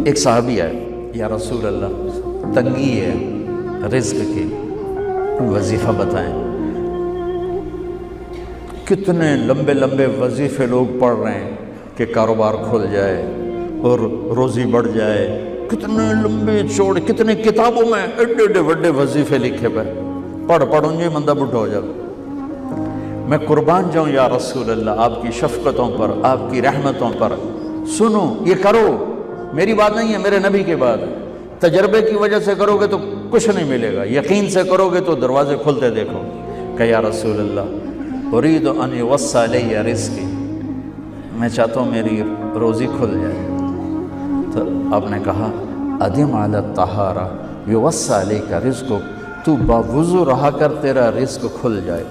ایک صحابی ہے، یا رسول اللہ تنگی ہے رزق کی، وظیفہ بتائیں۔ کتنے لمبے لمبے وظیفے لوگ پڑھ رہے ہیں کہ کاروبار کھل جائے اور روزی بڑھ جائے، کتنے لمبے چوڑے، کتنے کتابوں میں ایڈے ایڈے بڑے وظیفے لکھے پہ، پڑھوں گے بندہ بڈھا ہو جائے۔ میں قربان جاؤں یا رسول اللہ آپ کی شفقتوں پر، آپ کی رحمتوں پر، سنو یہ کرو، میری بات نہیں ہے، میرے نبی کی بات ہے۔ تجربے کی وجہ سے کرو گے تو کچھ نہیں ملے گا، یقین سے کرو گے تو دروازے کھلتے دیکھو۔ کہ یا رسول اللہ ارید ان یوسع علی رزقی، میں چاہتا ہوں میری روزی کھل جائے۔ تو آپ نے کہا ادم علی الطہارہ یوسع علیک رزقک، تو باوضو رہا کر تیرا رزق کھل جائے۔